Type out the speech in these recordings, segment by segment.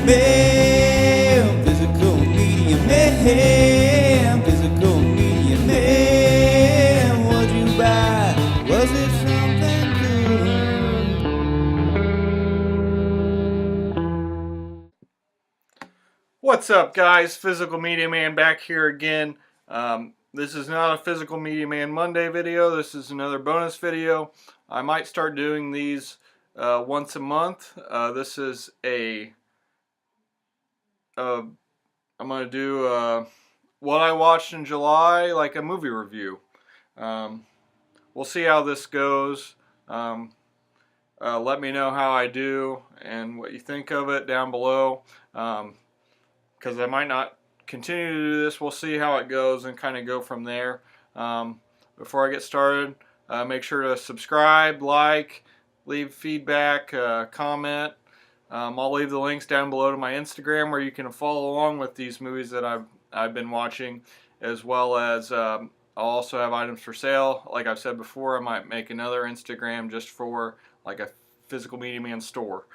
man, physical media man, physical media man. What'd you buy? Was it something good? What's up, guys? Physical Media Man back here again. This is not a Physical Media Man Monday video. This is another bonus video. I might start doing these once a month. This is I'm going to do what I watched in July, like a movie review. We'll see how this goes. Let me know how I do and what you think of it down below. Because I might not continue to do this. We'll see how it goes and kind of go from there. Before I get started, make sure to subscribe, like, leave feedback, comment. I'll leave the links down below to my Instagram where you can follow along with these movies that I've been watching, as well as I'll also have items for sale. Like I've said before, I might make another Instagram just for like a Physical Media Man store.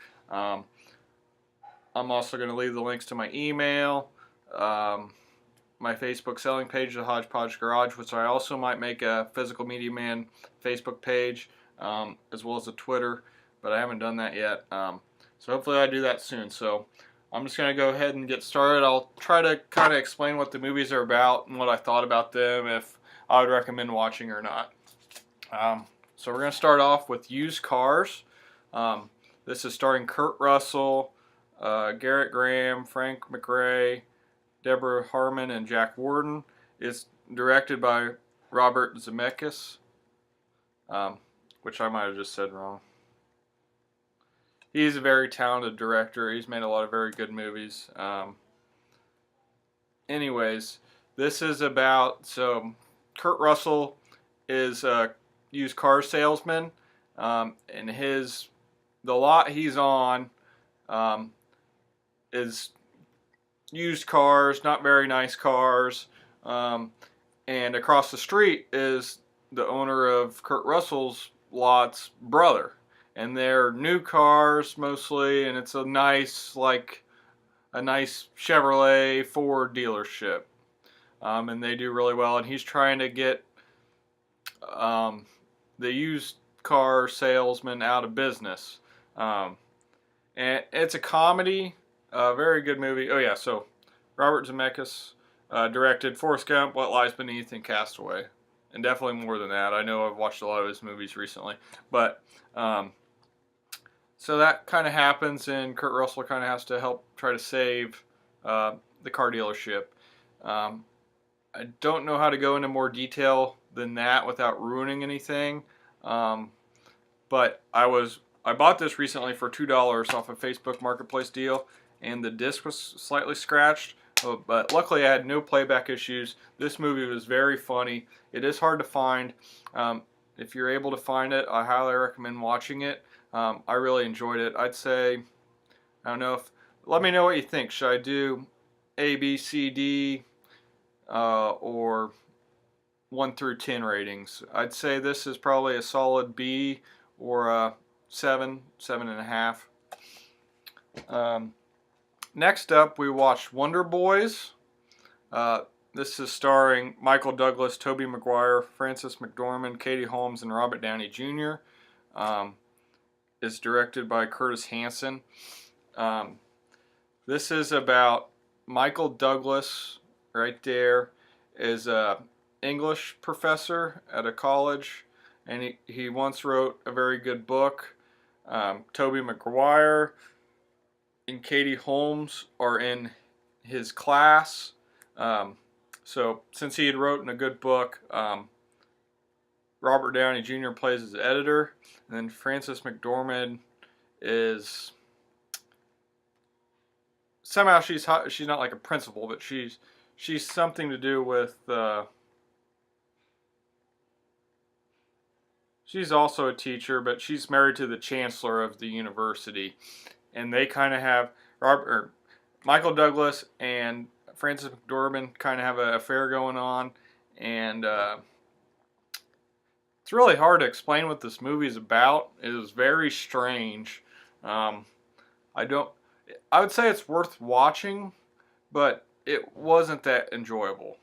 I'm also going to leave the links to my email, my Facebook selling page, the Hodgepodge Garage, which I also might make a Physical Media Man Facebook page, as well as a Twitter, but I haven't done that yet. So hopefully I do that soon. So I'm just going to go ahead and get started. I'll try to kind of explain what the movies are about and what I thought about them, if I would recommend watching or not. So we're going to start off with Used Cars. This is starring Kurt Russell, Garrett Graham, Frank McRae, Deborah Harmon, and Jack Warden. It's directed by Robert Zemeckis, which I might have just said wrong. He's a very talented director. He's made a lot of very good movies. Anyways, this is about, so Kurt Russell is a used car salesman, and the lot he's on is used cars, not very nice cars, and across the street is the owner of Kurt Russell's lot's brother, and they're new cars mostly, and it's a nice Chevrolet Ford dealership, and they do really well, and he's trying to get the used car salesman out of business, and it's a comedy. Very good movie. Oh yeah, so Robert Zemeckis directed Forrest Gump, What Lies Beneath, and Castaway, and definitely more than that. I know I've watched a lot of his movies recently, but so that kind of happens, and Kurt Russell kind of has to help try to save the car dealership. I don't know how to go into more detail than that without ruining anything, but I bought this recently for $2 off a Facebook Marketplace deal, and the disc was slightly scratched, but luckily I had no playback issues. This movie was very funny. It is hard to find. If you're able to find it, I highly recommend watching it. I really enjoyed it. I'd say, I don't know let me know what you think. Should I do A, B, C, D, or 1 through 10 ratings? I'd say this is probably a solid B or a 7.5. Next up, we watched Wonder Boys. This is starring Michael Douglas, Tobey Maguire, Frances McDormand, Katie Holmes, and Robert Downey Jr. It's directed by Curtis Hanson. This is about Michael Douglas, right there, is a English professor at a college, and he once wrote a very good book. Tobey Maguire and Katie Holmes are in his class. So since he had written a good book, Robert Downey Jr. plays his editor, and then Frances McDormand is somehow she's not like a principal, but she's something to do with she's also a teacher, but she's married to the chancellor of the university, and they kind of have Michael Douglas and Frances McDormand kind of have an affair going on, and it's really hard to explain what this movie is about. It is very strange. I would say it's worth watching, but it wasn't that enjoyable.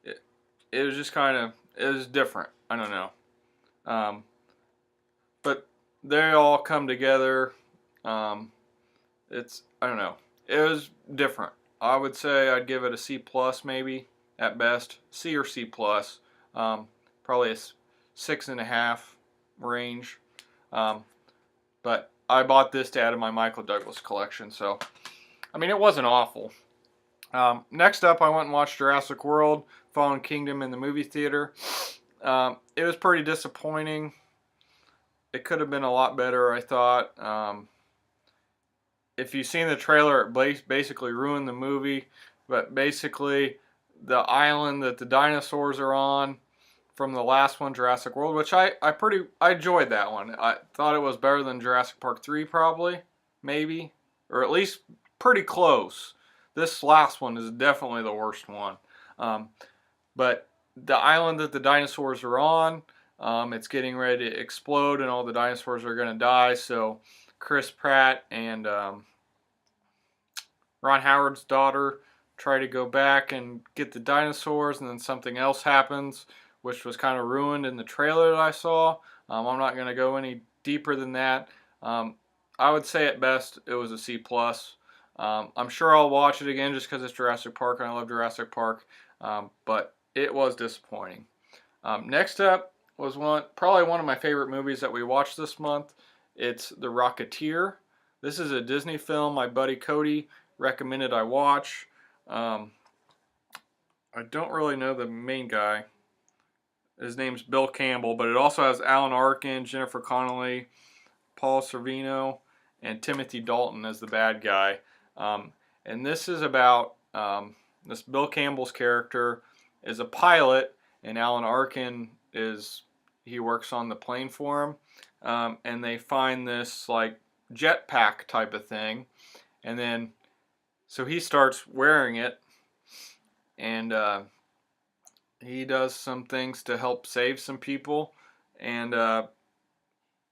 It it was just kind of, it was different. I don't know. Um, but they all come together. Um, it's, I don't know. It was different. I would say I'd give it a C plus maybe at best, C or C plus. Probably a 6.5 range. Um, but I bought this to add to my Michael Douglas collection, so I mean it wasn't awful. Next up, I went and watched Jurassic World: Fallen Kingdom in the movie theater. It was pretty disappointing. It could have been a lot better, I thought. If you've seen the trailer, it basically ruined the movie. But basically, the island that the dinosaurs are on from the last one, Jurassic World, which I enjoyed that one. I thought it was better than Jurassic Park 3 probably, maybe, or at least pretty close. This last one is definitely the worst one. But the island that the dinosaurs are on, it's getting ready to explode and all the dinosaurs are going to die. So Chris Pratt and Ron Howard's daughter try to go back and get the dinosaurs, and then something else happens, which was kind of ruined in the trailer that I saw. I'm not going to go any deeper than that. I would say at best it was a C plus. I'm sure I'll watch it again just because it's Jurassic Park and I love Jurassic Park, but it was disappointing. Next up was probably one of my favorite movies that we watched this month. It's The Rocketeer. This is a Disney film my buddy Cody recommended I watch. I don't really know the main guy. His name's Bill Campbell, but it also has Alan Arkin, Jennifer Connelly, Paul Sorvino, and Timothy Dalton as the bad guy. And this is about this Bill Campbell's character is a pilot, and Alan Arkin he works on the plane for him. And they find this like jetpack type of thing, and then so he starts wearing it, and he does some things to help save some people, and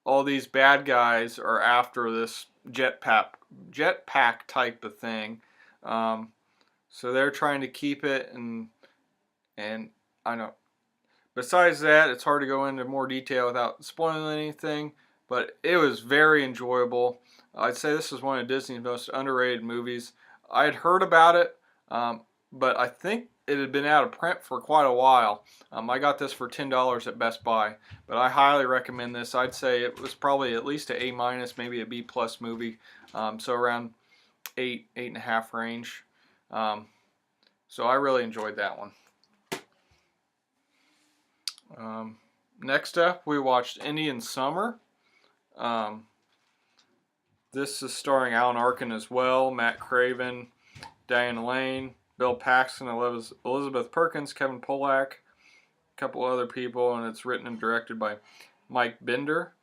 all these bad guys are after this jetpack type of thing. So they're trying to keep it, and I know. Besides that, it's hard to go into more detail without spoiling anything, but it was very enjoyable. I'd say this is one of Disney's most underrated movies. I had heard about it, but I think it had been out of print for quite a while. I got this for $10 at Best Buy, but I highly recommend this. I'd say it was probably at least an A minus, maybe a B plus movie, so around 8.5 range. So I really enjoyed that one. Next up, we watched Indian Summer. This is starring Alan Arkin as well, Matt Craven, Diane Lane, Bill Paxton, Elizabeth Perkins, Kevin Pollak, a couple other people, and it's written and directed by Mike Bender.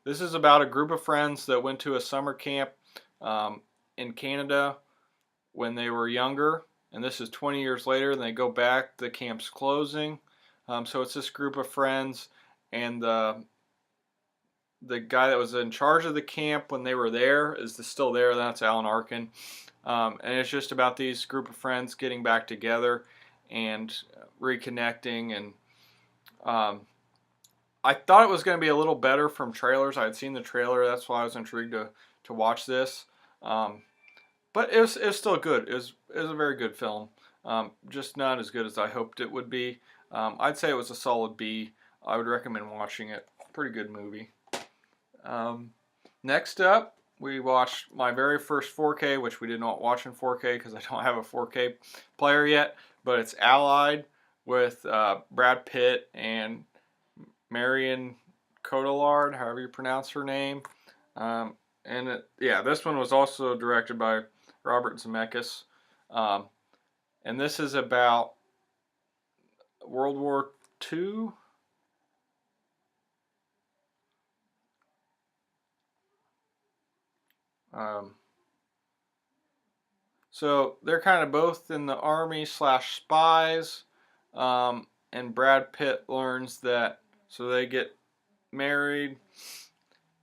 This is about a group of friends that went to a summer camp in Canada when they were younger, and this is 20 years later, and they go back, the camp's closing. So it's this group of friends, and the guy that was in charge of the camp when they were there is still there. That's Alan Arkin. And it's just about these group of friends getting back together and reconnecting. And I thought it was going to be a little better from trailers. I had seen the trailer. That's why I was intrigued to watch this. But it was still good. It was a very good film. Just not as good as I hoped it would be. I'd say it was a solid B. I would recommend watching it. Pretty good movie. Next up, we watched my very first 4K, which we did not watch in 4K because I don't have a 4K player yet, but it's Allied with Brad Pitt and Marion Cotillard, however you pronounce her name. This one was also directed by Robert Zemeckis. And this is about World War II. So they're kind of both in the army / spies, and Brad Pitt learns that, so they get married.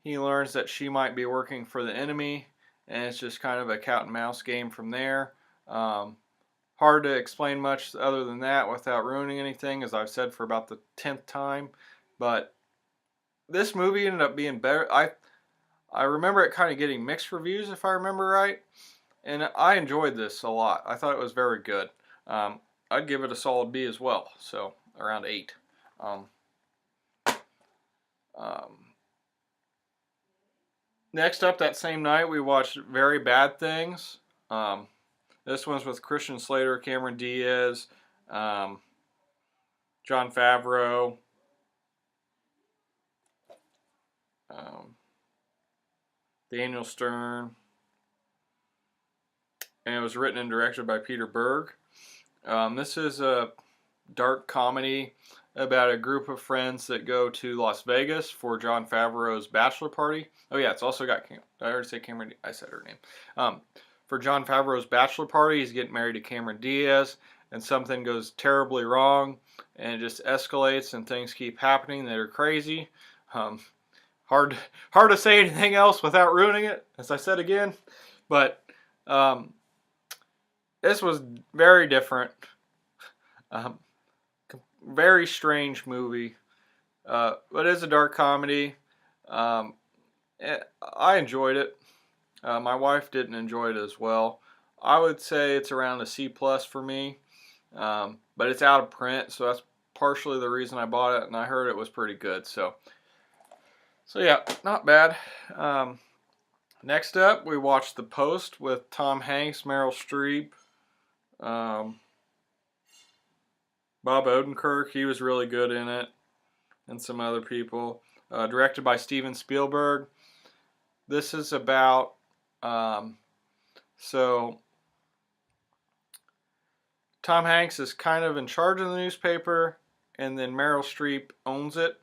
He learns that she might be working for the enemy, and it's just kind of a cat and mouse game from there. Hard to explain much other than that without ruining anything, as I've said for about the 10th time. But this movie ended up being better. I remember it kind of getting mixed reviews, if I remember right, and I enjoyed this a lot. I thought it was very good. I'd give it a solid B as well, so around 8. Next up, that same night, we watched Very Bad Things. This one's with Christian Slater, Cameron Diaz, Jon Favreau, Daniel Stern, and it was written and directed by Peter Berg. This is a dark comedy about a group of friends that go to Las Vegas for Jon Favreau's bachelor party. Oh yeah, it's also got, I already said Cameron, I said her name. For Jon Favreau's bachelor party, he's getting married to Cameron Diaz, and something goes terribly wrong, and it just escalates, and things keep happening that are crazy. Hard to say anything else without ruining it, as I said again, but this was very different. Very strange movie, but it's a dark comedy. I enjoyed it. My wife didn't enjoy it as well. I would say it's around a C+ for me, but it's out of print, so that's partially the reason I bought it, and I heard it was pretty good. So yeah, not bad. Next up, we watched The Post with Tom Hanks, Meryl Streep, Bob Odenkirk. He was really good in it, and some other people. Directed by Steven Spielberg. This is about so Tom Hanks is kind of in charge of the newspaper, and then Meryl Streep owns it.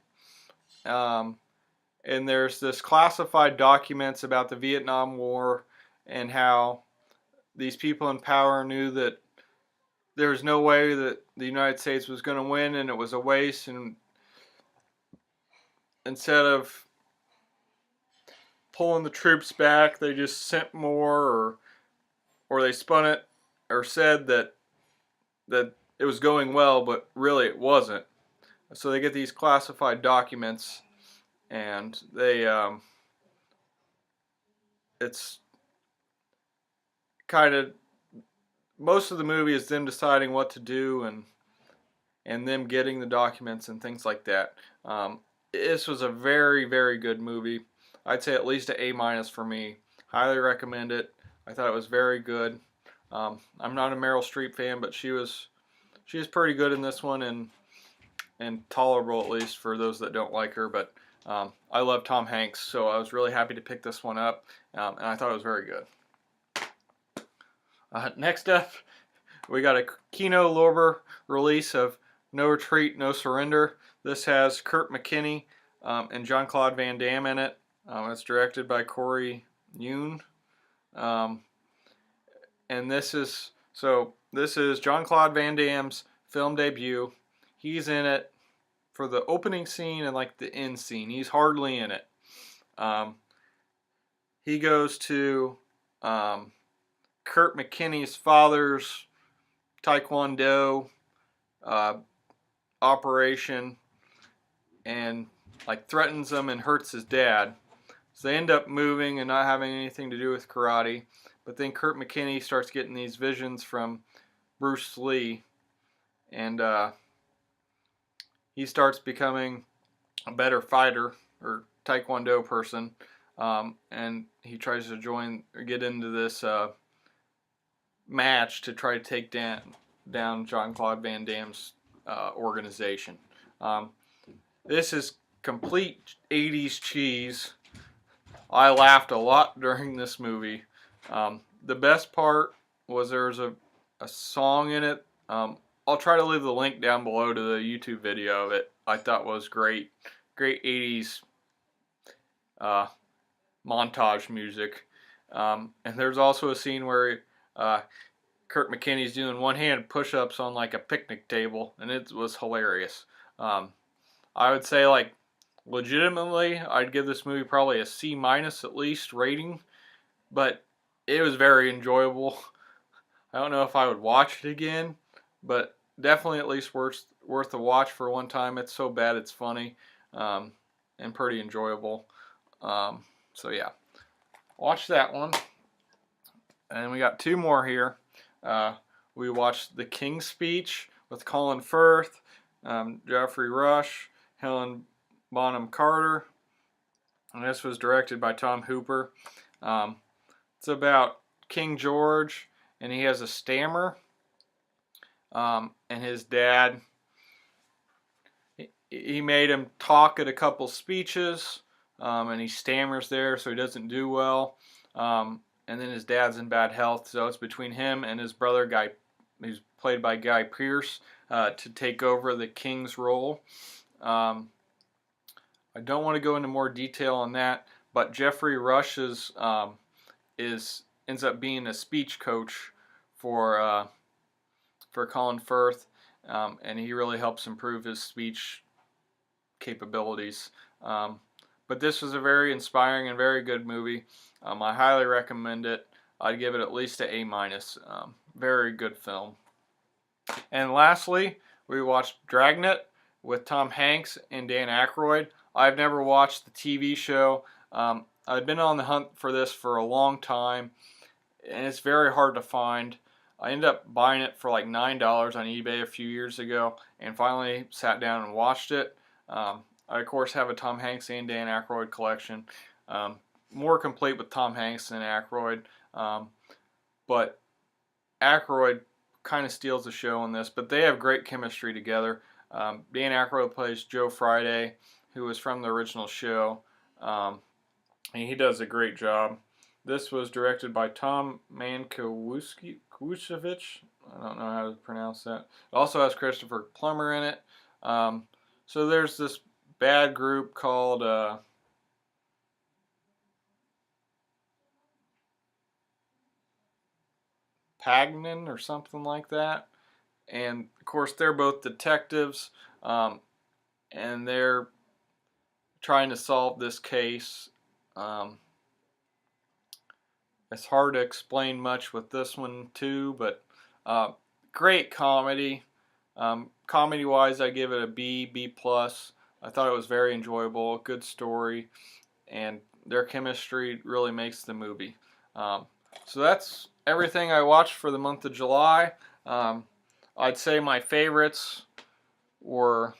And there's this classified documents about the Vietnam War and how these people in power knew that there was no way that the United States was going to win, and it was a waste, and instead of pulling the troops back, they just sent more, or they spun it or said that it was going well, but really it wasn't. So they get these classified documents, and they it's kind of, most of the movie is them deciding what to do, and them getting the documents and things like that. This was a very, very good movie. I'd say at least an A- for me. Highly recommend it. I thought it was very good. I'm not a Meryl Streep fan, but she was pretty good in this one, and tolerable, at least for those that don't like her. But I love Tom Hanks, so I was really happy to pick this one up, and I thought it was very good. Next up, we got a Kino Lorber release of No Retreat, No Surrender. This has Kurt McKinney and Jean-Claude Van Damme in it. It's directed by Corey Yuen. And this is Jean-Claude Van Damme's film debut. He's in it for the opening scene and like the end scene. He's hardly in it. He goes to Kurt McKinney's father's Taekwondo operation, and like threatens him and hurts his dad. So they end up moving and not having anything to do with karate. But then Kurt McKinney starts getting these visions from Bruce Lee, and he starts becoming a better fighter or Taekwondo person, and he tries to get into this match to try to take down Jean-Claude Van Damme's organization. This is complete 80s cheese. I laughed a lot during this movie. The best part was there was a song in it. I'll try to leave the link down below to the YouTube video of it. I thought was great. Great 80s montage music. And there's also a scene where Kurt McKinney's doing one-handed push-ups on like a picnic table, and it was hilarious. I would say, like, legitimately, I'd give this movie probably a C- at least rating, but it was very enjoyable. I don't know if I would watch it again, but definitely at least worth a watch for one time. It's so bad it's funny, and pretty enjoyable. So yeah, watch that one. And we got two more here. We watched The King's Speech with Colin Firth, Geoffrey Rush, Helen Bonham Carter, and this was directed by Tom Hooper. It's about King George, and he has a stammer, and his dad, he made him talk at a couple speeches, and he stammers there, so he doesn't do well. And then his dad's in bad health, so it's between him and his brother, Guy, who's played by Guy Pearce, to take over the king's role. I don't want to go into more detail on that, but Geoffrey Rush ends up being a speech coach for Colin Firth, and he really helps improve his speech capabilities. But this was a very inspiring and very good movie. I highly recommend it. I'd give it at least an A-. Very good film. And lastly, we watched Dragnet with Tom Hanks and Dan Aykroyd. I've never watched the TV show. I've been on the hunt for this for a long time, and it's very hard to find. I ended up buying it for like $9 on eBay a few years ago, and finally sat down and watched it. I, of course, have a Tom Hanks and Dan Aykroyd collection. More complete with Tom Hanks than Aykroyd. But Aykroyd kind of steals the show in this, but they have great chemistry together. Dan Aykroyd plays Joe Friday, who was from the original show, and he does a great job. This was directed by Tom Mankiewicz. I don't know how to pronounce that. It also has Christopher Plummer in it. So there's this bad group called Pagnan or something like that, and of course they're both detectives, and they're trying to solve this case. It's hard to explain much with this one too, but great comedy. Comedy wise, I give it a B+. I thought it was very enjoyable, good story, and their chemistry really makes the movie. So that's everything I watched for the month of July. I'd say my favorites were,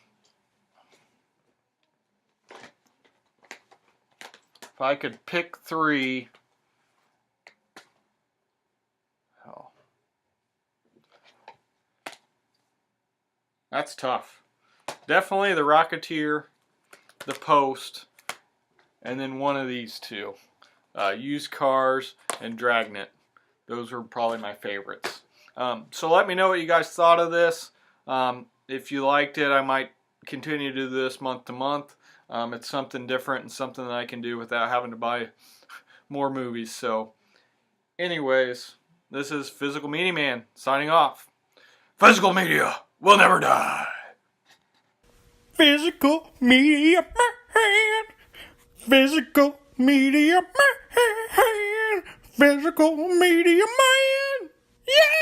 if I could pick three, that's tough. Definitely The Rocketeer, The Post, and then one of these two. Used Cars and Dragnet. Those were probably my favorites. So let me know what you guys thought of this. If you liked it, I might continue to do this month to month. It's something different and something that I can do without having to buy more movies. So anyways, this is Physical Media Man signing off. Physical Media will never die. Physical Media Man. Physical Media Man. Physical Media Man. Yeah!